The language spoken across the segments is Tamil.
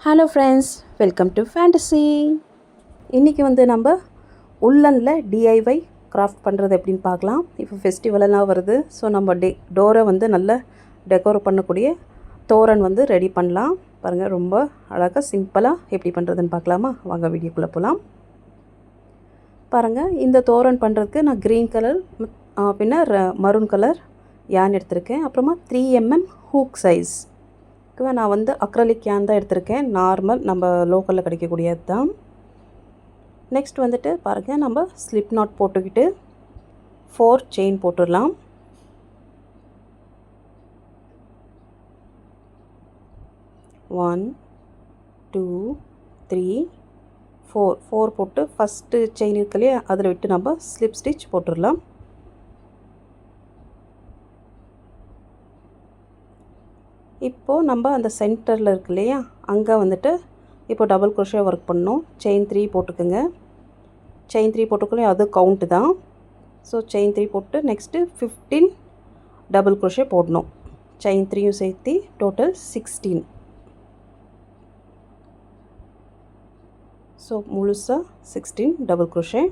Hello friends, welcome to fantasy. இன்றைக்கி நம்ம உள்ளனில் டிஐஒய் கிராஃப்ட் பண்ணுறது எப்படின்னு பார்க்கலாம். இப்போ ஃபெஸ்டிவலெல்லாம் வருது. ஸோ நம்ம டோரை நல்லா டெக்கோர் பண்ணக்கூடிய தோரண் ரெடி பண்ணலாம். பாருங்கள், ரொம்ப அழகாக சிம்பிளாக எப்படி பண்ணுறதுன்னு பார்க்கலாமா? வாங்க வீடியோக்குள்ளே போகலாம். பாருங்கள், இந்த தோரண் பண்ணுறதுக்கு நான் க்ரீன் கலர் பின்னர் மரூன் கலர் யான் எடுத்திருக்கேன். அப்புறமா 3mm ஹூக் சைஸ் நான் அக்ரலிக் யான் தான் எடுத்திருக்கேன். நார்மல் நம்ம லோக்கலில் கிடைக்கக்கூடியது தான். நெக்ஸ்ட் பாருங்கள், நம்ம ஸ்லிப் நாட் போட்டுக்கிட்டு 4 செயின் போட்டுடலாம். ஒன் 2 3 4 போட்டு ஃபஸ்ட்டு செயின் இருக்கு இல்லையா, அதில் விட்டு நம்ம ஸ்லிப் ஸ்டிச் போட்டுடலாம். இப்போது நம்ம அந்த சென்டரில் இருக்கு இல்லையா, அங்கே இப்போ டபுள் குரோஷே ஒர்க் பண்ணோம். செயின் 3 போட்டுக்குங்க. செயின் 3 போட்டுக்கணும், அது கவுண்ட்டு தான். ஸோ செயின் 3 போட்டு நெக்ஸ்ட்டு 15 டபுள் குரோஷே போடணும். செயின் 3யும் சேர்த்து டோட்டல் 16. ஸோ முழுசாக 16 டபுள் குரோஷே.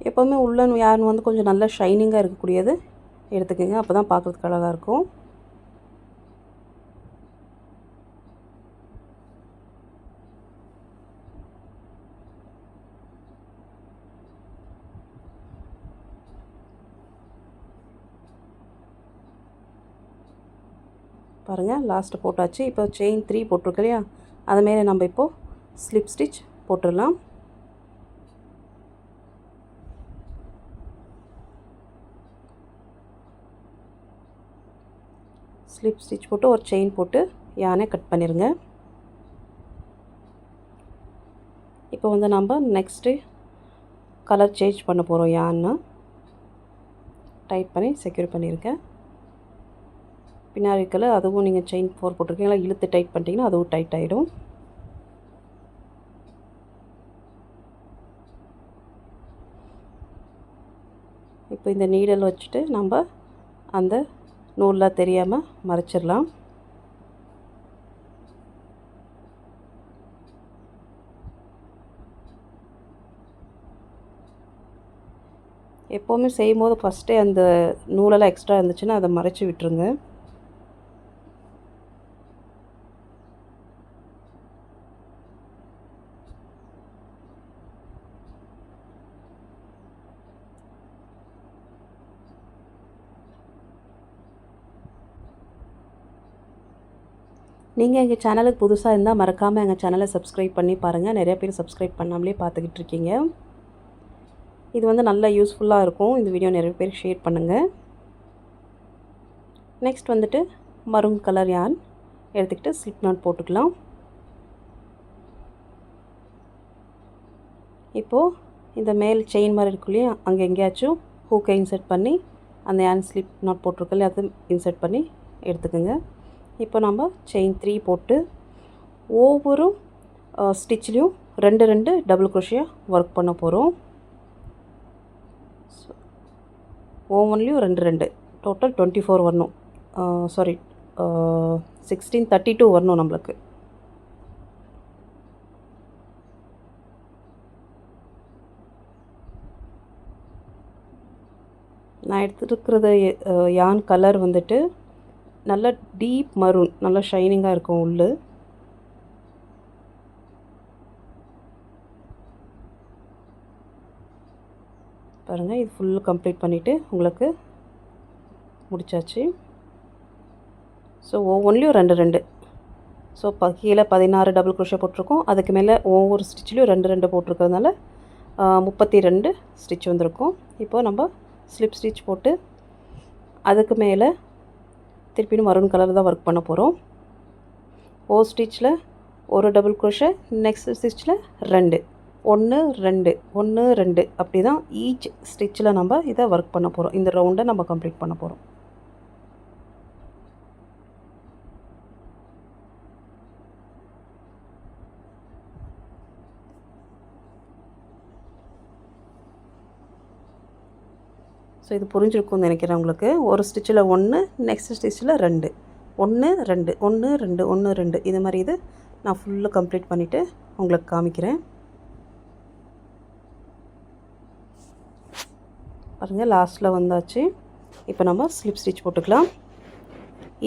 எப்போவுமே உள்ளன் யான் கொஞ்சம் நல்லா ஷைனிங்காக இருக்கக்கூடியது எடுத்துக்கோங்க. அப்போ தான் பார்க்குறதுக்கு அழகாக இருக்கும். பாருங்கள், லாஸ்ட்டு போட்டாச்சு. இப்போ செயின் 3 போட்டிருக்கு இல்லையா, அது மேலே நம்ம இப்போது ஸ்லிப் ஸ்டிச் போட்டுடலாம். ஸ்லிப் ஸ்டிச் போட்டு ஒரு செயின் போட்டு யானை கட் பண்ணிடுங்க. இப்போ நம்ம நெக்ஸ்ட்டு கலர் சேஞ்ச் பண்ண போகிறோம். யானை டைட் பண்ணி செக்யூர் பண்ணியிருக்கேன். பின்னாடி இருக்கல அதுவும் நீங்கள் செயின் 4 போட்டிருக்கீங்களா, இழுத்து டைட் பண்ணிட்டீங்கன்னா அதுவும் டைட் ஆகிடும். இப்போ இந்த நீடல் வச்சுட்டு நம்ம அந்த நூலில் தெரியாமல் மறைச்சிடலாம். எப்போவுமே செய்யும்போது ஃபஸ்ட்டே அந்த நூலெல்லாம் எக்ஸ்ட்ரா இருந்துச்சுன்னா அதை மறைச்சி விட்டுருங்க. நீங்கள் எங்கள் சேனலுக்கு புதுசாக இருந்தால் மறக்காமல் எங்கள் சேனலை சப்ஸ்கிரைப் பண்ணி பாருங்கள். நிறைய பேர் சப்ஸ்கிரைப் பண்ணாமலே பார்த்துக்கிட்டு இருக்கீங்க. இது நல்லா யூஸ்ஃபுல்லாக இருக்கும். இந்த வீடியோ நிறைய பேர் ஷேர் பண்ணுங்கள். நெக்ஸ்ட் மரூன் கலர் யான் எடுத்துக்கிட்டு ஸ்லிப் நாட் போட்டுக்கலாம். இப்போது இந்த மேல் செயின் மாதிரி இருக்கு இல்லையா, அங்கே எங்கேயாச்சும் ஹூக்கை இன்சர்ட் பண்ணி அந்த யான் ஸ்லிப் நாட் போட்டிருக்கல அது இன்சர்ட் பண்ணி எடுத்துக்கோங்க. இப்போ நம்ம செயின் 3 போட்டு ஒவ்வொரு ஸ்டிச்லேயும் 2 டபுள் குரோஷியாக ஒர்க் பண்ண போகிறோம். ஒவ்வொன்றிலையும் 2 டோட்டல் 24 வரணும். 16 32 வரணும் நம்மளுக்கு. நான் எடுத்துருக்கிறது யான் கலர் நல்ல டீப் மரூன், நல்லா ஷைனிங்காக இருக்கும் உள்ளு. பாருங்கள், இது ஃபுல்லு கம்ப்ளீட் பண்ணிவிட்டு உங்களுக்கு முடிச்சாச்சு. ஸோ ஒவ்வொன்றிலையும் 2. ஸோ கீழே 16 டபுள் குரோஷே போட்டிருக்கோம். அதுக்கு மேலே ஒவ்வொரு ஸ்டிச்லேயும் 2 போட்டிருக்கிறதுனால 32 ஸ்டிச் வந்திருக்கும். இப்போது நம்ம ஸ்லிப் ஸ்டிச் போட்டு அதுக்கு மேலே திருப்பியும் மரூன் கலர் தான் ஒர்க் பண்ண போகிறோம். ஒரு ஸ்டிச்சில் ஒரு டபுள் குரோஷே, நெக்ஸ்ட் ஸ்டிச்சில் 2 1 2 1 2 அப்படி தான் ஈச் ஸ்டிச்சில் நம்ம இதை ஒர்க் பண்ண போகிறோம். இந்த ரவுண்டை நம்ம கம்ப்ளீட் பண்ண போகிறோம். ஸோ இது புரிஞ்சிருக்கும்னு நினைக்கிறேன் உங்களுக்கு. ஒரு ஸ்டிச்சில் 1, நெக்ஸ்ட் ஸ்டிச்சில் 2, 1 2 1 2 1 2 இது மாதிரி இது நான் ஃபுல்லாக கம்ப்ளீட் பண்ணிவிட்டு உங்களுக்கு காமிக்கிறேன். பாருங்கள், லாஸ்ட்டில் வந்தாச்சு. இப்போ நம்ம ஸ்லிப் ஸ்டிச் போட்டுக்கலாம்.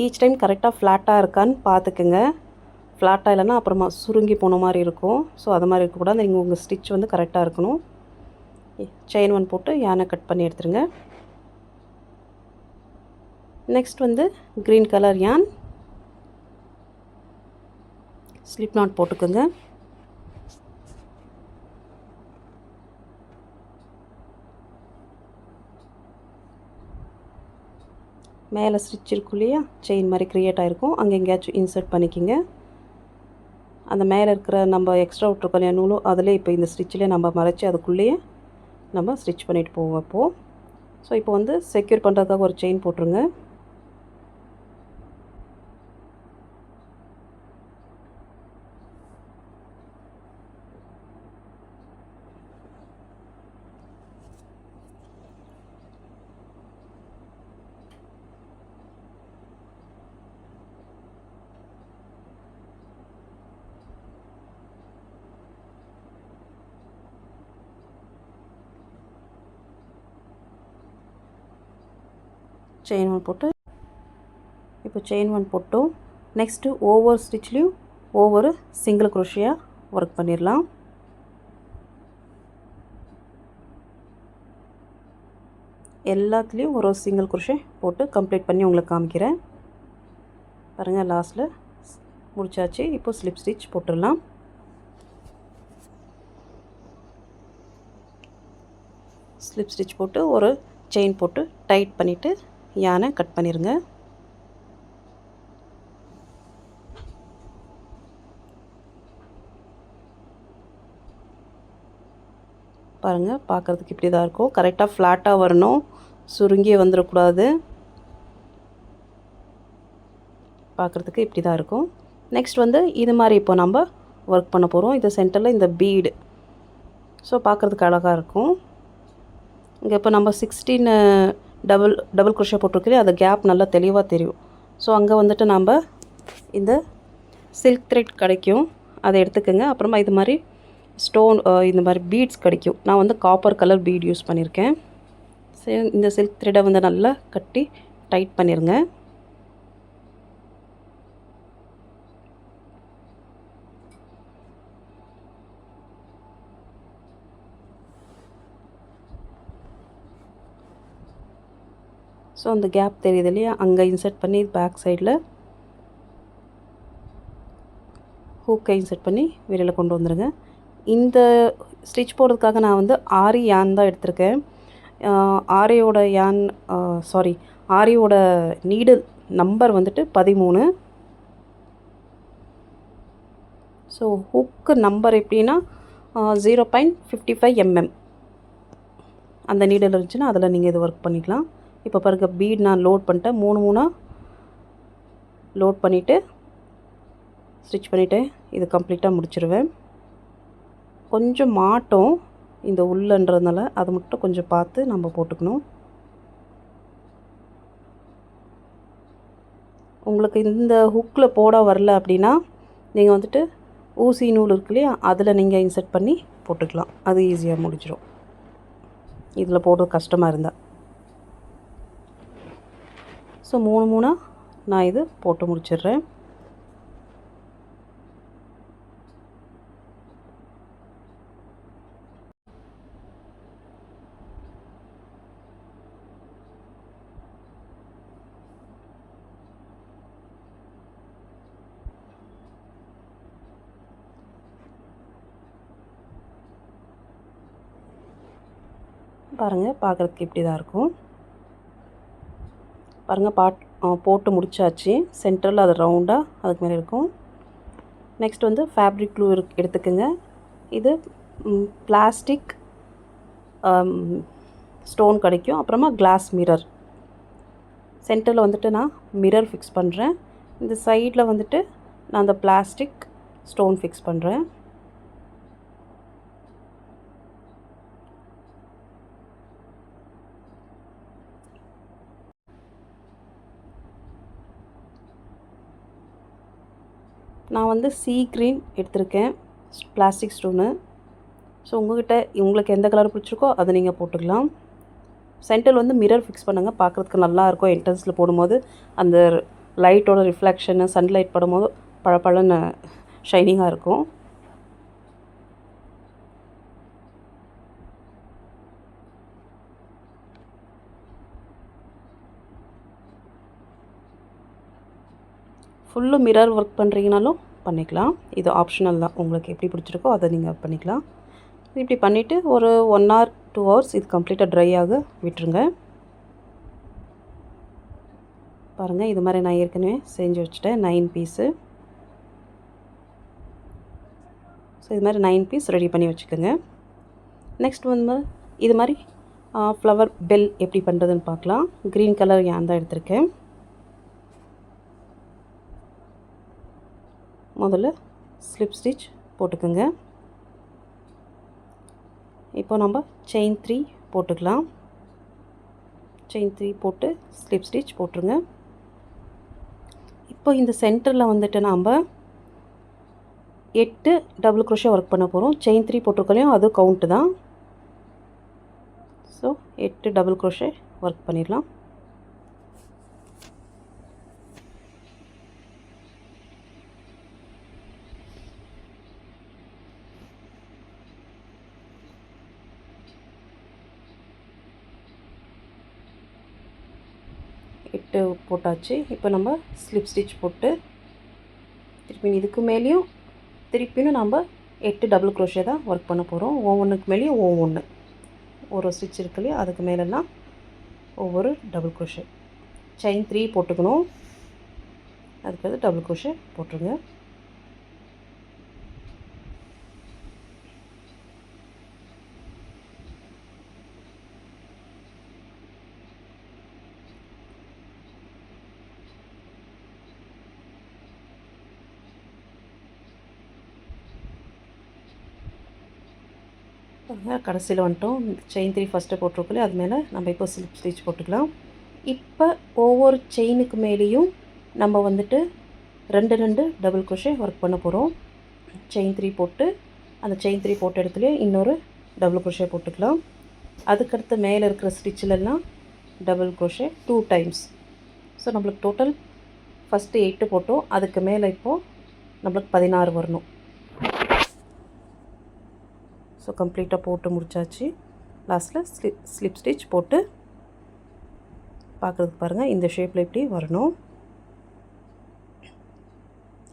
ஈச் டைம் கரெக்டாக ஃப்ளாட்டாக இருக்கான்னு பார்த்துக்குங்க. ஃப்ளாட்டாக இல்லைன்னா அப்புறமா சுருங்கி போன மாதிரி இருக்கும். ஸோ அது மாதிரி இருக்கக்கூடாது. நீங்கள் உங்கள் ஸ்டிச் வந்து கரெக்டாக இருக்கணும். செயின் 1 போட்டு யானை கட் பண்ணி எடுத்துருங்க. நெக்ஸ்ட் வந்து க்ரீன் கலர் யான் ஸ்லிப் நாட் போட்டுக்கோங்க. மேலே ஸ்டிச் இருக்கும் இல்லையா, செயின் மாதிரி க்ரியேட் ஆகிருக்கும், அங்கே எங்கேயாச்சும் இன்சர்ட் பண்ணிக்கிங்க. அந்த மேலே இருக்கிற நம்ம எக்ஸ்ட்ரா விட்ருக்கோம் இல்லையா நூலும், அதிலே இப்போ இந்த ஸ்டிச்சிலே நம்ம மறைச்சி அதுக்குள்ளேயே நம்ம ஸ்டிச் பண்ணிவிட்டு போவோம் அப்போது. ஸோ இப்போ வந்து செக்யூர் பண்ணுறதுக்காக ஒரு செயின் போட்டுருங்க. செயின் 1 போட்டு இப்போ செயின் 1 போட்டோம். நெக்ஸ்ட்டு ஒவ்வொரு ஸ்டிச்லேயும் ஒவ்வொரு சிங்கிள் குரோஷியாக ஒர்க் பண்ணிடலாம். எல்லாத்துலேயும் ஒரு சிங்கிள் குரோஷே போட்டு கம்ப்ளீட் பண்ணி உங்களுக்கு காமிக்கிறேன். பாருங்கள், லாஸ்ட்டில் முடிச்சாச்சு. இப்போ ஸ்லிப் ஸ்டிச் போட்டுடலாம். ஸ்லிப் ஸ்டிச் போட்டு ஒரு செயின் போட்டு டைட் பண்ணிவிட்டு யானை கட் பண்ணிடுங்க. பாருங்கள், பார்க்குறதுக்கு இப்படி தான் இருக்கும். கரெக்டாக ஃப்ளாட்டாக வரணும், சுருங்கி வந்துடக்கூடாது. பார்க்குறதுக்கு இப்படி தான் இருக்கும். நெக்ஸ்ட் வந்து இது மாதிரி இப்போ நம்ம ஒர்க் பண்ண போகிறோம். இது சென்டரில் இந்த பீடு, ஸோ பார்க்குறதுக்கு அழகாக இருக்கும். இங்கே இப்போ நம்ம 16 டபுள் குரோஷே போட்டிருக்கோம், அந்த கேப் நல்லா தெளிவாக தெரியும். ஸோ அங்கே வந்துட்டு நம்ம இந்த சில்க் த்ரெட் கிடைக்கும், அதை எடுத்துக்கோங்க. அப்புறமா இது மாதிரி ஸ்டோன் இந்த மாதிரி பீட்ஸ் கிடைக்கும். நான் வந்து காப்பர் கலர் பீட் யூஸ் பண்ணியிருக்கேன். சரி, இந்த சில்க் த்ரெட்டை வந்து நல்லா கட்டி டைட் பண்ணிடுங்க. ஸோ அந்த கேப் தெரியுது இல்லையா, அங்கே இன்சர்ட் பண்ணி பேக் சைடில் ஹூக்கை இன்சர்ட் பண்ணி வெளியில் கொண்டு வந்துடுங்க. இந்த ஸ்டிச் போடுறதுக்காக நான் வந்து ஆரி யான் தான் எடுத்திருக்கேன். ஆரியோட நீடில் நம்பர் வந்துட்டு 13. ஸோ ஹூக்கு நம்பர் எப்படின்னா 0.55 mm அந்த நீடில் இருந்துச்சுன்னா அதில் நீங்கள் இது ஒர்க் பண்ணிக்கலாம். இப்போ பாருங்க, பீட் நான் லோட் பண்ணிட்டேன். 3 லோட் பண்ணிவிட்டு ஸ்டிச் பண்ணிவிட்டு இது கம்ப்ளீட்டாக முடிச்சிடுவேன். கொஞ்சம் மாட்டோம் இந்த உள்ளன்றதுனால அதை மட்டும் கொஞ்சம் பார்த்து நம்ம போட்டுக்கணும். உங்களுக்கு இந்த ஹுக்கில் போட வரல அப்படின்னா நீங்கள் வந்துட்டு ஊசி நூல் இருக்கு இல்லையா, அதில் நீங்கள் இன்சர்ட் பண்ணி போட்டுக்கலாம். அது ஈஸியாக முடிச்சிடும் இதில் போடுறது கஷ்டமாக இருந்தால். ஸோ 3 நான் இது போட்டு முடிச்சிடுறேன். பாருங்கள், பார்க்குறதுக்கு இப்படி தான் இருக்கும். பாருங்கள், போட்டு முடிச்சாச்சு. சென்டரில் அது ரவுண்டாக அதுக்கு மேலே இருக்கும். நெக்ஸ்ட் வந்து ஃபேப்ரிக் க்ளூ எடுத்துக்கோங்க. இது பிளாஸ்டிக் ஸ்டோன் கிடைக்கும். அப்புறமா கிளாஸ் மிரர். சென்டரில் வந்துட்டு நான் மிரர் ஃபிக்ஸ் பண்ணுறேன். இந்த சைடில் வந்துட்டு நான் அந்த பிளாஸ்டிக் ஸ்டோன் ஃபிக்ஸ் பண்ணுறேன். நான் வந்து சீ க்ரீன் எடுத்திருக்கேன், பிளாஸ்டிக் ஸ்டோனு. ஸோ உங்களுக்கு எந்த கலர் பிடிச்சிருக்கோ அதை நீங்கள் போட்டுக்கலாம். சென்டரில் வந்து மிரர் ஃபிக்ஸ் பண்ணுங்கள், பார்க்குறதுக்கு நல்லாயிருக்கும். என்ட்ரன்ஸில் போடும்போது அந்த லைட்டோட ரிஃப்ளெக்ஷனு சன்லைட் படும்போது பளபளன்னு ஷைனிங்காக இருக்கும். ஃபுல்லும் மிரர் ஒர்க் பண்ணுறீங்கனாலும் பண்ணிக்கலாம். இது ஆப்ஷனல் தான், உங்களுக்கு எப்படி பிடிச்சிருக்கோ அதை நீங்கள் பண்ணிக்கலாம். இப்படி பண்ணிவிட்டு ஒரு 1 hour 2 hours இது கம்ப்ளீட்டாக ட்ரை ஆக விட்டுருங்க. பாருங்கள், இது மாதிரி நான் ஏற்கனவே செஞ்சு வச்சுட்டேன் 9 பீஸு. ஸோ இது மாதிரி 9 பீஸ் ரெடி பண்ணி வச்சுக்கோங்க. நெக்ஸ்ட் வந்து இது மாதிரி ஃப்ளவர் பெல் எப்படி பண்ணுறதுன்னு பார்க்கலாம். க்ரீன் கலர் யான் தான் எடுத்திருக்கேன். முதல்ல ஸ்லிப் ஸ்டிச் போட்டுக்கோங்க. இப்போ நம்ம செயின் 3 போட்டுக்கலாம். செயின் 3 போட்டு ஸ்லிப் ஸ்டிச் போட்டுருங்க. இப்போ இந்த சென்டரில் வந்துட்டு நாம் 8 டபுள் க்ரோஷே ஒர்க் பண்ண போகிறோம். செயின் 3 போட்டிருக்கோம், அது கவுண்ட்டு தான். ஸோ 8 டபுள் க்ரோஷே ஒர்க் பண்ணிடலாம். எட்டு போட்டாச்சு. இப்போ நம்ம ஸ்லிப் ஸ்டிச் போட்டு திருப்பி இதுக்கு மேலேயும் திருப்பியும் நம்ம 8 டபுள் க்ரோஷே தான் ஒர்க் பண்ண போகிறோம். ஒவ்வொன்றுக்கு மேலேயும் ஒவ்வொன்று ஒரு ஸ்டிச் இருக்கு இல்லையா, அதுக்கு மேலெல்லாம் ஒவ்வொரு டபுள் க்ரோஷே. செயின் 3 போட்டுக்கணும், அதுக்கு டபுள் க்ரோஷே போட்டுருங்க. கடைசியில் வந்துட்டோம். செயின் 3 ஃபஸ்ட்டு போட்டிருக்கோம், அது மேலே நம்ம இப்போ ஸ்லிப் ஸ்டிச் போட்டுக்கலாம். இப்போ ஒவ்வொரு செயினுக்கு மேலேயும் நம்ம வந்துட்டு 2 டபுள் க்ரோஷே ஒர்க் பண்ண போகிறோம். செயின் 3 போட்டு அந்த செயின் 3 போட்ட இடத்துல இன்னொரு டபுள் க்ரோஷே போட்டுக்கலாம். அதுக்கடுத்து மேலே இருக்கிற ஸ்டிச்சிலெல்லாம் டபுள் க்ரோஷே 2 டைம்ஸ். ஸோ நம்மளுக்கு டோட்டல் ஃபஸ்ட்டு 8 போட்டோம், அதுக்கு மேலே இப்போது நம்மளுக்கு 16 வரணும். ஸோ கம்ப்ளீட்டாக போட்டு முடிச்சாச்சு. லாஸ்ட்டில் ஸ்லிப் ஸ்டிச் போட்டு பார்க்குறதுக்கு பாருங்கள், இந்த ஷேப்பில் இப்படி வரணும்.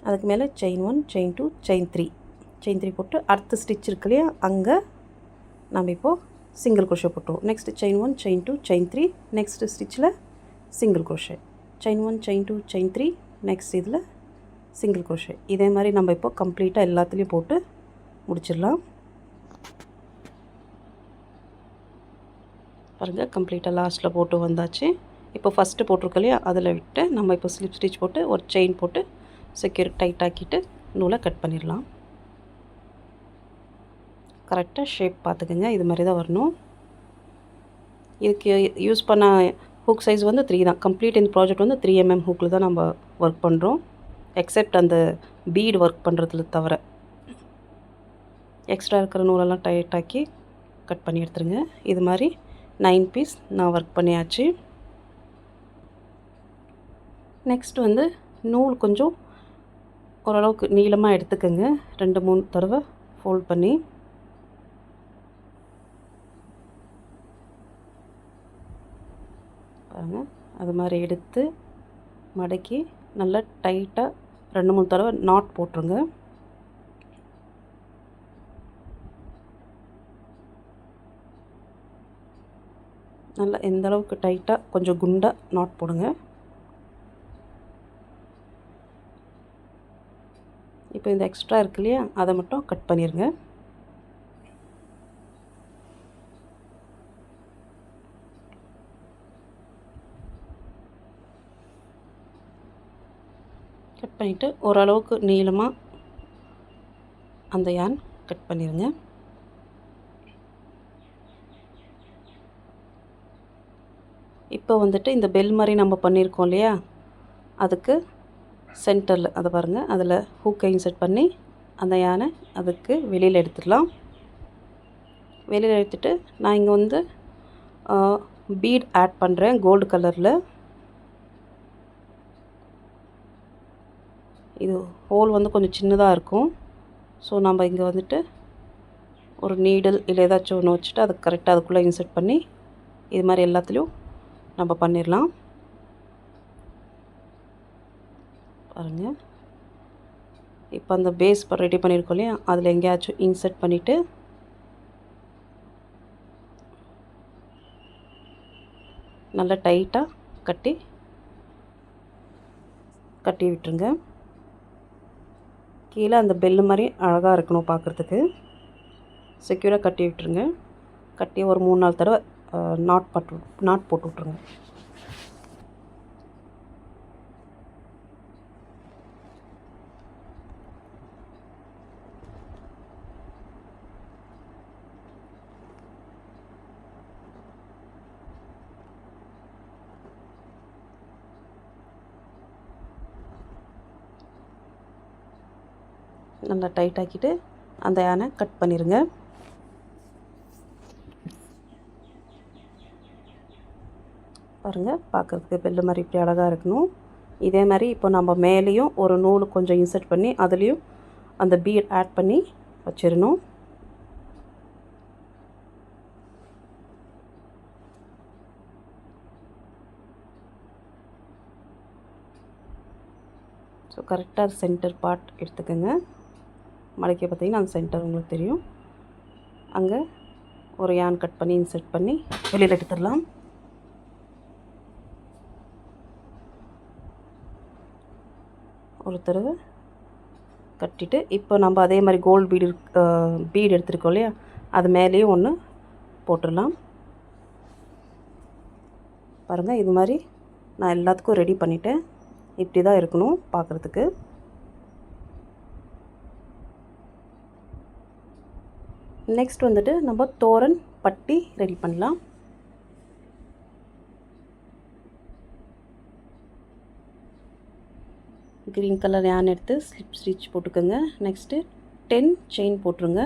அதுக்கு மேலே செயின் 1 செயின் 2 செயின் 3 போட்டு அடுத்த ஸ்டிச் இருக்கு இல்லையா, அங்கே நம்ம இப்போது சிங்கிள் க்ரோஷே போட்டோம். Next chain 1 chain 2 chain 3, next ஸ்டிச்சில் single crochet. Chain 1 chain 2 chain 3, next இதில் சிங்கிள் க்ரோஷே. இதே மாதிரி நம்ம இப்போ கம்ப்ளீட்டாக எல்லாத்துலேயும் போட்டு முடிச்சிடலாம். பாருங்கள், கம்ப்ளீட்டாக லாஸ்ட்டில் போட்டு வந்தாச்சு. இப்போ ஃபஸ்ட்டு போட்டிருக்கோம் இல்லையா, அதில் விட்டு நம்ம இப்போ ஸ்லிப் ஸ்டிச் போட்டு ஒரு செயின் போட்டு செக்யூர் டைட் ஆக்கிட்டு நூலை கட் பண்ணிடலாம். கரெக்டாக ஷேப் பார்த்துக்குங்க, இது மாதிரி தான் வரணும். இதுக்கு யூஸ் பண்ண ஹூக் சைஸ் வந்து 3 தான். கம்ப்ளீட் இந்த ப்ராஜெக்ட் வந்து 3 mm ஹூக்கில் தான் நம்ம ஒர்க் பண்ணுறோம். எக்ஸப்ட் அந்த பீட் ஒர்க் பண்ணுறதுல தவிர எக்ஸ்ட்ரா இருக்கிற நூலெல்லாம் டைட் ஆக்கி கட் பண்ணி எடுத்துருங்க. இது மாதிரி 9 பீஸ் நான் ஒர்க் பண்ணியாச்சு. நெக்ஸ்ட் வந்து நூல் கொஞ்சம் ஓரளவுக்கு நீளமாக எடுத்துக்கோங்க. 2-3 தடவை ஃபோல்ட் பண்ணி பாருங்கள், அது மாதிரி எடுத்து மடக்கி நல்லா டைட்டாக 2-3 தடவை நாட் போட்டுருங்க. நல்லா எந்த அளவுக்கு டைட்டாக கொஞ்சம் குண்டாக நாட் போடுங்க. இப்போ இந்த எக்ஸ்ட்ரா இருக்கு இல்லையா, அதை மட்டும் கட் பண்ணிடுங்க. கட் பண்ணிவிட்டு ஓரளவுக்கு நீளமாக அந்த யான் கட் பண்ணிடுங்க. இப்போ வந்துட்டு இந்த பெல் மாதிரி நம்ம பண்ணியிருக்கோம் இல்லையா, அதுக்கு சென்டரில் அதை பாருங்கள், அதில் ஹூக்கை இன்சர்ட் பண்ணி அந்த யானை அதுக்கு வெளியில் எடுத்துடலாம். வெளியில் எடுத்துகிட்டு நான் இங்கே வந்து பீட் ஆட் பண்ணுறேன் கோல்டு கலரில். இது ஹோல் வந்து கொஞ்சம் சின்னதாக இருக்கும். ஸோ நம்ம இங்கே வந்துட்டு ஒரு நீடில் இல்லை ஏதாச்சும் ஒன்று வச்சுட்டு அது கரெக்டாக அதுக்குள்ளே இன்சர்ட் பண்ணி இது மாதிரி எல்லாத்துலேயும் நம்ம பண்ணிடலாம். பாருங்கள், இப்போ அந்த பேஸ் ரெடி பண்ணியிருக்கோம் இல்லையா, அதில் எங்கேயாச்சும் இன்சர்ட் பண்ணிவிட்டு நல்லா டைட்டாக கட்டி விட்டுருங்க. கீழே அந்த பெல்லு மாதிரி அழகாக இருக்கணும் பார்க்குறதுக்கு. செக்யூராக கட்டி விட்டுருங்க. கட்டி ஒரு 3-4 தடவை நாட் போட்டு விட்ருங்க. நல்லா டைட் ஆக்கிட்டு அந்த யானை கட் பண்ணிடுங்க. பாருங்கள், பார்க்குறதுக்கு பெல்லு மாதிரி இப்படி அழகாக இருக்கணும். இதே மாதிரி இப்போ நம்ம மேலேயும் ஒரு நூல் கொஞ்சம் இன்சர்ட் பண்ணி அதுலேயும் அந்த பீட் ஆட் பண்ணி வச்சிடணும். ஸோ கரெக்டாக சென்டர் பார்ட் எடுத்துக்கோங்க. மடக்கி பார்த்திங்கன்னா அந்த சென்டர் உங்களுக்கு தெரியும். அங்கே ஒரு யான் கட் பண்ணி இன்சர்ட் பண்ணி வெளியில் எடுத்துடலாம். ஒரு தடவை கட்டிட்டு இப்போ நம்ம அதே மாதிரி கோல்டு பீடு எடுத்துருக்கோம் இல்லையா, அது மேலேயும் ஒன்று போட்டுடலாம். பாருங்கள், இது மாதிரி நான் எல்லாத்துக்கும் ரெடி பண்ணிவிட்டேன். இப்படி தான் இருக்கணும் பார்க்குறதுக்கு. நெக்ஸ்ட் வந்துட்டு நம்ம தோரன் பட்டி ரெடி பண்ணலாம். க்ரீன் கலர் யான் எடுத்து ஸ்லிப் ஸ்டிச் போட்டுக்கோங்க. நெக்ஸ்ட்டு 10 செயின் போட்டுருங்க.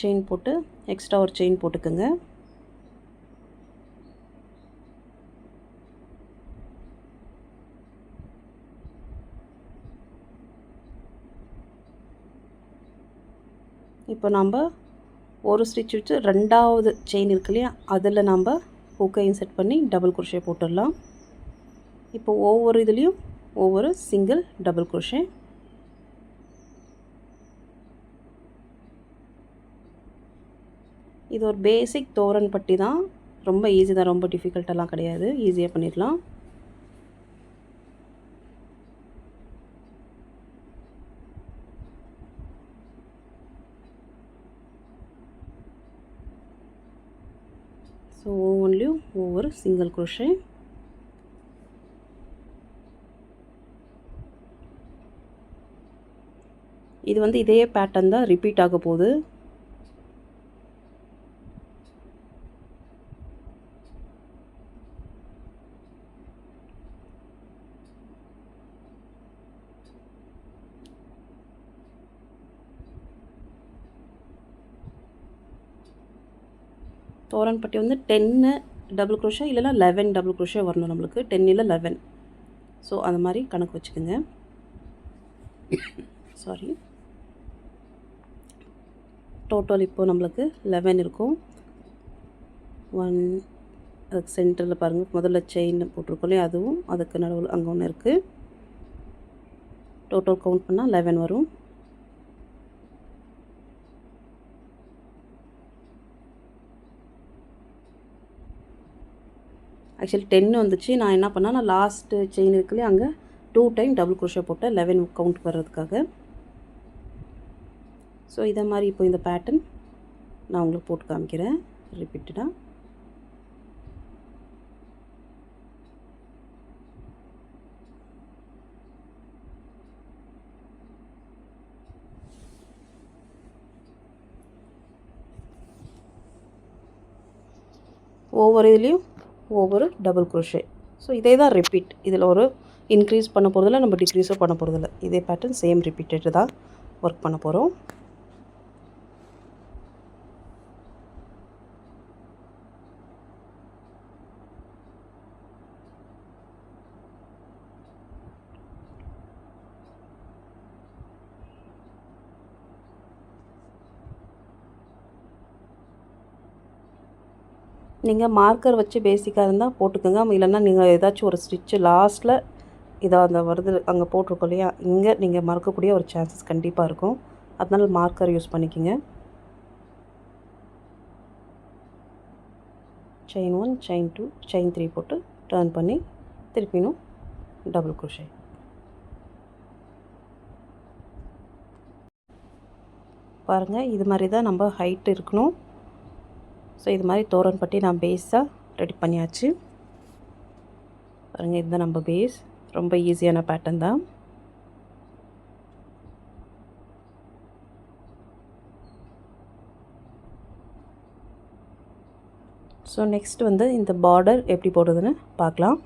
செயின் போட்டு எக்ஸ்ட்ரா ஒரு செயின் போட்டுக்கோங்க. இப்போ நம்ம ஒரு ஸ்டிச் வச்சு ரெண்டாவது செயின் இருக்கு இல்லையா, அதில் நம்ம ஹூக்கை இன்சர்ட் பண்ணி டபுள் குரோஷே போட்டுடலாம். இப்போ ஒவ்வொரு இதுலேயும் ஒவ்வொரு சிங்கிள் டபுள் குரோஷே. இது ஒரு பேசிக் தோரன் பட்டி தான், ரொம்ப ஈஸி தான், ரொம்ப டிஃபிகல்ட்டெல்லாம் கிடையாது, ஈஸியாக பண்ணிடலாம். ஸோ ஒவ்வொன்றிலையும் ஒவ்வொரு சிங்கிள் குரோஷே. இது வந்து இதே பேட்டர்ன் தான் ரிப்பீட் ஆக போகுது. தோரன் பட்டி வந்து 10 டபுள் குரோஷே இல்லைனா 11 டபுள் குரோஷே வரணும் நம்மளுக்கு. 10 இல்லை 11. ஸோ அது மாதிரி கணக்கு வச்சுக்கோங்க. சாரி, டோட்டல் இப்போது நம்மளுக்கு 11 இருக்கும். 1 அதுக்கு சென்டரில் பாருங்கள், முதல்ல செயின் போட்டிருக்கோம், அதுவும் அதுக்கு நடுவில் அங்கே ஒன்று இருக்குது. டோட்டல் கவுண்ட் பண்ணால் 11 வரும். ஆக்சுவலி 10 வந்துச்சு. நான் என்ன பண்ணேன், நான் லாஸ்ட்டு செயின் இருக்குல்லையே அங்கே 2 டைம் டபுள் குரோஷே போட்டேன் 11 கவுண்ட் வர்றதுக்காக. ஸோ இதை மாதிரி இப்போ இந்த பேட்டர்ன் நான் உங்களுக்கு போட்டு காமிக்கிறேன் ரிப்பீட்டடாக. ஒவ்வொரு இதுலேயும் ஒவ்வொரு டபுள் குரோஷே. ஸோ இதே தான் ரிப்பீட். இதில் ஒரு இன்க்ரீஸ் பண்ண போகிறதில்ல, நம்ம டிக்ரீஸும் பண்ண போகிறதில்ல. இதே பேட்டர்ன் சேம் ரிப்பீட்டட் தான் ஒர்க் பண்ண போகிறோம். நீங்கள் மார்க்கர் வச்சு பேசிக்காக இருந்தால் போட்டுக்கோங்க. இல்லைன்னா நீங்கள் ஏதாச்சும் ஒரு ஸ்டிச்சு லாஸ்ட்டில் இதை அந்த வருது அங்கே போட்டிருக்கோம் இல்லையா, இங்கே நீங்கள் மறக்கக்கூடிய ஒரு சான்சஸ் கண்டிப்பாக இருக்கும். அதனால் மார்க்கர் யூஸ் பண்ணிக்கோங்க. செயின் 1, செயின் 2, செயின் 3 போட்டு டர்ன் பண்ணி திருப்பினும் டபுள் குரோஷே. பாருங்கள், இது மாதிரி தான் நம்ம ஹைட் இருக்கணும். ஸோ இது மாதிரி தோரன் பட்டி நான் பேஸாக ரெடி பண்ணியாச்சு. பாருங்கள், இதுதான் நம்ம பேஸ். ரொம்ப ஈஸியான பேட்டர்ன் தான். ஸோ நெக்ஸ்ட் வந்து இந்த பார்டர் எப்படி போடுறதுன்னு பார்க்கலாம்.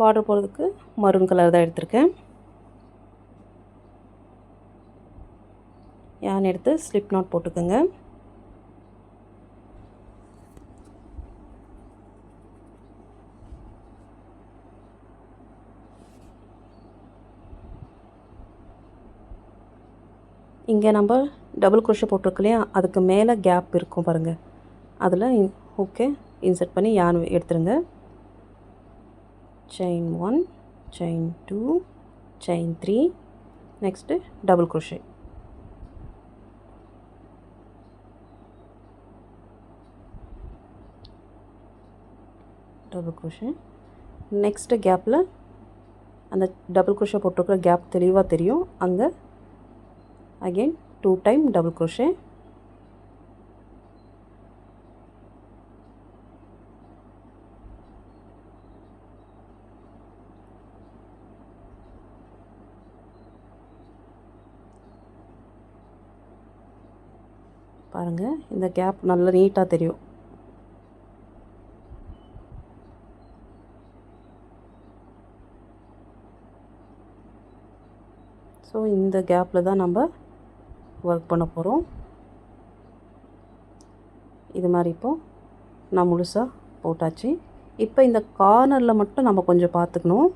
பார்டர் போடுறதுக்கு மரூன் கலர் தான் எடுத்திருக்கேன். யான் எடுத்து ஸ்லிப் நாட் போட்டுக்கோங்க. இங்கே நம்ம டபுள் குரோஷே போட்டிருக்கோம் இல்லையா, அதுக்கு மேலே கேப் இருக்கும் பாருங்கள். அதில் ஓகே இன்சர்ட் பண்ணி யான் எடுத்துருங்க. Chain 1, chain 2, chain 3, next double crochet. Double crochet. Next கேப்பில் அந்த டபுள் குரோஷே போட்டிருக்கிற கேப் தெளிவாக தெரியும். அங்கே அகெயின் 2 டைம் டபுள் குரோஷே. பாருங்கள், இந்த கேப் நல்லா நீட்டாக தெரியும். ஸோ இந்த கேப்பில் தான் நம்ம ஒர்க் பண்ண போகிறோம். இது மாதிரி இப்போது நான் முழுசாக போட்டாச்சு. இப்போ இந்த கார்னரில் மட்டும் நம்ம கொஞ்சம் பார்த்துக்கணும்.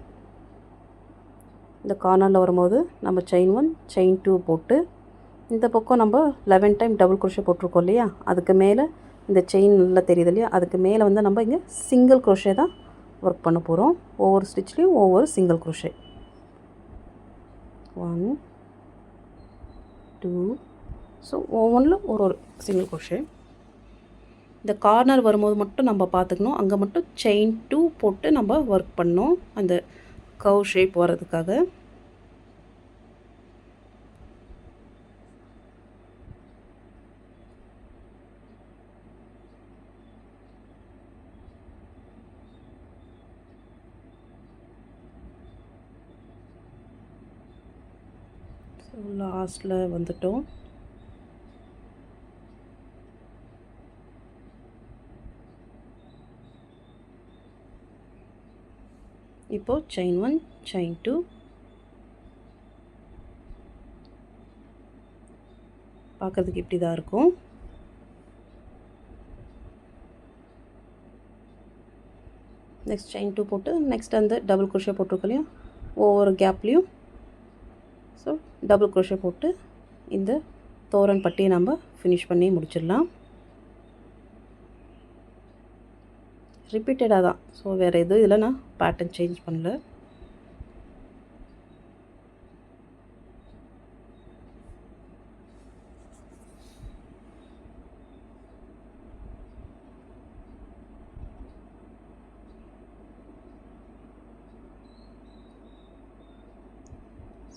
இந்த கார்னரில் வரும்போது நம்ம செயின் 1, செயின் 2 போட்டு இந்த பக்கம் நம்ம 11 டைம் டபுள் குரோஷே போட்டிருக்கோம் இல்லையா, அதுக்கு மேலே இந்த செயின் நல்லா தெரியுது இல்லையா, அதுக்கு மேலே வந்து நம்ம இங்கே சிங்கிள் குரோஷே தான் ஒர்க் பண்ண போகிறோம். ஒவ்வொரு ஸ்டிச்லேயும் ஒவ்வொரு சிங்கிள் குரோஷே. 1, 2. ஸோ ஒவ்வொன்றில் ஒரு சிங்கிள் குரோஷே. இந்த கார்னர் வரும்போது மட்டும் நம்ம பார்த்துக்கணும். அங்கே மட்டும் செயின் 2 போட்டு நம்ம ஒர்க் பண்ணோம் அந்த கர்வ் ஷேப் வர்றதுக்காக. ஸோ லாஸ்ட்டில் வந்துட்டோம். இப்போது செயின் 1, செயின் 2, பார்க்குறதுக்கு இப்படி தான் இருக்கும். நெக்ஸ்ட் செயின் 2 போட்டு நெக்ஸ்ட் அந்த டபுள் குரோஷே போட்டிருக்கோம் இல்லையா, ஒவ்வொரு கேப்லேயும் ஸோ டபுள் குரோஷே போட்டு இந்த தோரன் பட்டியை நம்ம ஃபினிஷ் பண்ணி முடிச்சிடலாம். ரிப்பீட்டடாக தான். ஸோ வேறு எதுவும் இதில் நான் பேட்டர்ன் சேஞ்ச் பண்ணல.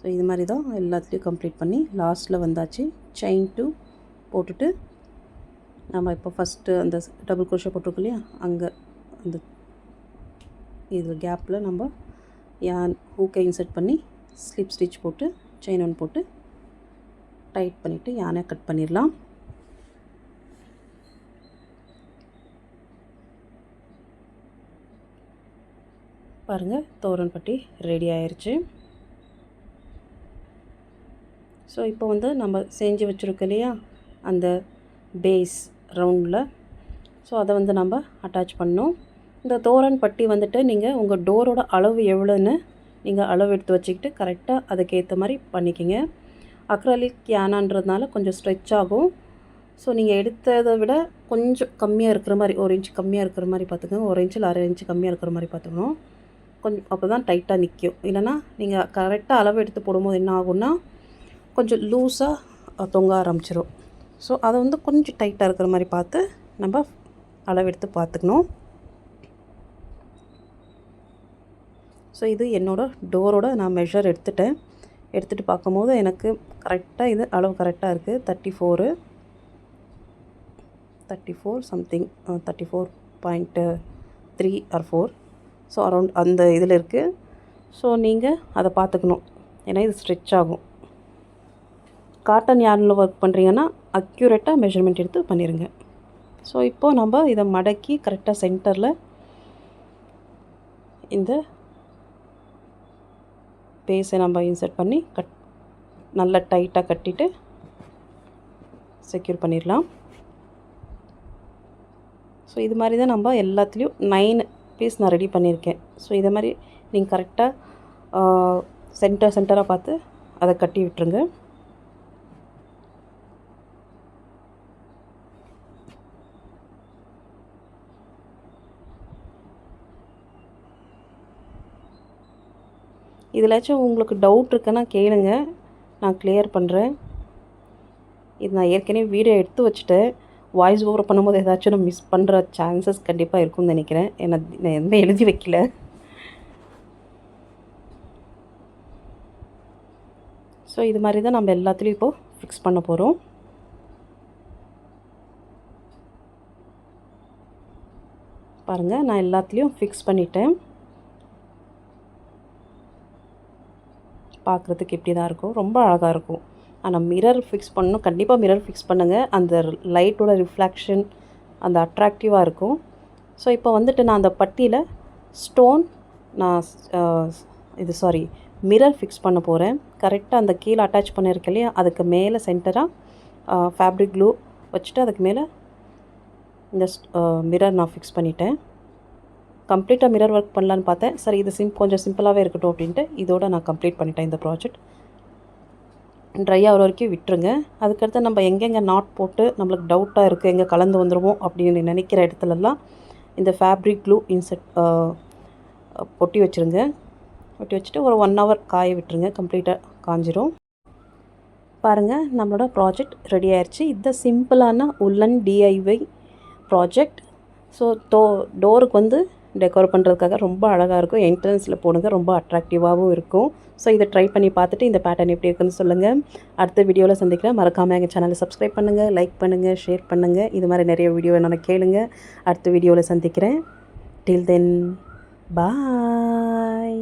ஸோ இது மாதிரி தான் எல்லாத்துலேயும் கம்ப்ளீட் பண்ணி லாஸ்ட்டில் வந்தாச்சு. செயின் 2 போட்டுட்டு நம்ம இப்போ ஃபஸ்ட்டு அந்த டபுள் குரோஷே போட்டிருக்கோம் இல்லையா, அங்கே அந்த இது கேப்பில் நம்ம ஹூக்கை இன்சர்ட் பண்ணி ஸ்லிப் ஸ்டிச் போட்டு செயின் 1 போட்டு டைட் பண்ணிவிட்டு யானை கட் பண்ணிடலாம். பாருங்கள், தோரண் பட்டி ரெடி ஆயிடுச்சு. ஸோ இப்போ வந்து நம்ம செஞ்சு வச்சுருக்கோம் இல்லையா அந்த பேஸ் ரவுண்டில், ஸோ அதை வந்து நம்ம அட்டாச் பண்ணோம். இந்த தோரண் பட்டி வந்துட்டு நீங்கள் உங்கள் டோரோட அளவு எவ்வளோன்னு நீங்கள் அளவு எடுத்து வச்சுக்கிட்டு கரெக்டாக அதுக்கேற்ற மாதிரி பண்ணிக்கிங்க. அக்ரலிக் யானான்றதுனால கொஞ்சம் ஸ்ட்ரெச் ஆகும். ஸோ நீங்கள் எடுத்ததை விட கொஞ்சம் கம்மியாக இருக்கிற மாதிரி, 1 இன்ச் கம்மியாக இருக்கிற மாதிரி பார்த்துக்கோங்க. 1 இன்ச்சில் 1/2 இன்ச்சு கம்மியாக இருக்கிற மாதிரி பார்த்துக்கணும். கொஞ்சம் அப்போ தான் டைட்டாக நிற்கும். இல்லைனா நீங்கள் கரெக்டாக அளவு எடுத்து போடும்போது என்ன ஆகும்னா கொஞ்சம் லூஸாக தொங்க ஆரம்பிச்சிடும். ஸோ அதை வந்து கொஞ்சம் டைட்டாக இருக்கிற மாதிரி பார்த்து நம்ம அளவு எடுத்து பார்த்துக்கணும். ஸோ இது என்னோடய டோரோட நான் மெஷர் எடுத்துகிட்டு பார்க்கும்போது எனக்கு கரெக்டாக இது அளவு கரெக்டாக இருக்குது. 34 சம்திங் 34.3 or 4. ஸோ அரௌண்ட் அந்த இதில் இருக்குது. ஸோ நீங்கள் அதை பார்த்துக்கணும், ஏன்னா இது ஸ்ட்ரெச் ஆகும். காட்டன் யார்னில் ஒர்க் பண்ணுறீங்கன்னா அக்யூரேட்டாக மெஷர்மெண்ட் எடுத்து பண்ணிடுங்க. ஸோ இப்போது நம்ம இதை மடக்கி கரெக்டாக சென்டரில் இந்த பேஸை நம்ம இன்சர்ட் பண்ணி நல்லா டைட்டாக கட்டிட்டு செக்யூர் பண்ணிடலாம். ஸோ இது மாதிரி தான் நம்ம எல்லாத்துலேயும் 9 பீஸ் நான் ரெடி பண்ணியிருக்கேன். ஸோ இதை மாதிரி நீங்கள் கரெக்டாக சென்டராக பார்த்து அதை கட்டி விட்டுருங்க. இதிலாச்சும் உங்களுக்கு டவுட் இருக்குன்னா கேளுங்க, நான் கிளியர் பண்ணுறேன். இது நான் ஏற்கனவே வீடியோ எடுத்து வச்சுட்டேன். வாய்ஸ் ஓவர் பண்ணும்போது ஏதாச்சும் நான் மிஸ் பண்ணுற சான்சஸ் கண்டிப்பாக இருக்கும்னு நினைக்கிறேன். ஏன்னா நான் எதுவுமே எழுதி வைக்கல. ஸோ இது மாதிரி தான் நம்ம எல்லாத்துலேயும் இப்போது ஃபிக்ஸ் பண்ண போகிறோம். பாருங்கள், நான் எல்லாத்துலேயும் ஃபிக்ஸ் பண்ணிட்டேன். பார்க்குறதுக்கு இப்படி தான் இருக்கும், ரொம்ப அழகாக இருக்கும். ஆனால் மிரர் ஃபிக்ஸ் பண்ணணும், கண்டிப்பாக மிரர் ஃபிக்ஸ் பண்ணுங்கள். அந்த லைட்டோட ரிஃப்ளெக்ஷன் அந்த அட்ராக்டிவாக இருக்கும். ஸோ இப்போ வந்துட்டு நான் அந்த பட்டியில் ஸ்டோன் மிரர் ஃபிக்ஸ் பண்ண போகிறேன். கரெக்டாக அந்த கீழே அட்டாச் பண்ணியிருக்கேன் இல்லையா, அதுக்கு மேலே சென்டராக ஃபேப்ரிக் க்ளூ வச்சுட்டு அதுக்கு மேலே இந்த மிரர் நான் ஃபிக்ஸ் பண்ணிட்டேன். கம்ப்ளீட்டாக மிரர் ஒர்க் பண்ணலான்னு பார்த்தேன். சரி, இது கொஞ்சம் சிம்பிளாகவே இருக்கட்டும் அப்படின்ட்டு இதோட நான் கம்ப்ளீட் பண்ணிட்டேன். இந்த ப்ராஜெக்ட் ட்ரை ஆகிற வரைக்கும் விட்டுருங்க. அதுக்கடுத்து நம்ம எங்கெங்கே நாட் போட்டு நம்மளுக்கு டவுட்டாக இருக்குது, எங்கே கலந்து வந்துடுவோம் அப்படின்னு நினைக்கிற இடத்துலலாம் இந்த ஃபேப்ரிக் க்ளூ இன்செர்ட் ஒட்டி வச்சுருங்க. ஒட்டி வச்சுட்டு ஒரு 1 hour காய விட்டுருங்க. கம்ப்ளீட்டாக காஞ்சிரும். பாருங்கள், நம்மளோட ப்ராஜெக்ட் ரெடி ஆயிடுச்சு. இது சிம்பிளான உல்லன் DIY ப்ராஜெக்ட். ஸோ டோருக்கு வந்து டெக்கோர் பண்ணுறதுக்காக ரொம்ப அழகாக இருக்கும். என்ட்ரன்ஸில் போடுங்க, ரொம்ப அட்ராக்டிவாகவும் இருக்கும். ஸோ இதை ட்ரை பண்ணி பார்த்துட்டு இந்த பேட்டர்ன் எப்படி இருக்குன்னு சொல்லுங்கள். அடுத்த வீடியோவில் சந்திக்கிறேன். மறக்காமல் எங்கள் சேனலை சப்ஸ்கிரைப் பண்ணுங்கள், லைக் பண்ணுங்கள், ஷேர் பண்ணுங்கள். இது மாதிரி நிறைய வீடியோ என்னென்ன கேளுங்க. அடுத்த வீடியோவில் சந்திக்கிறேன். டில் தென் பாய்.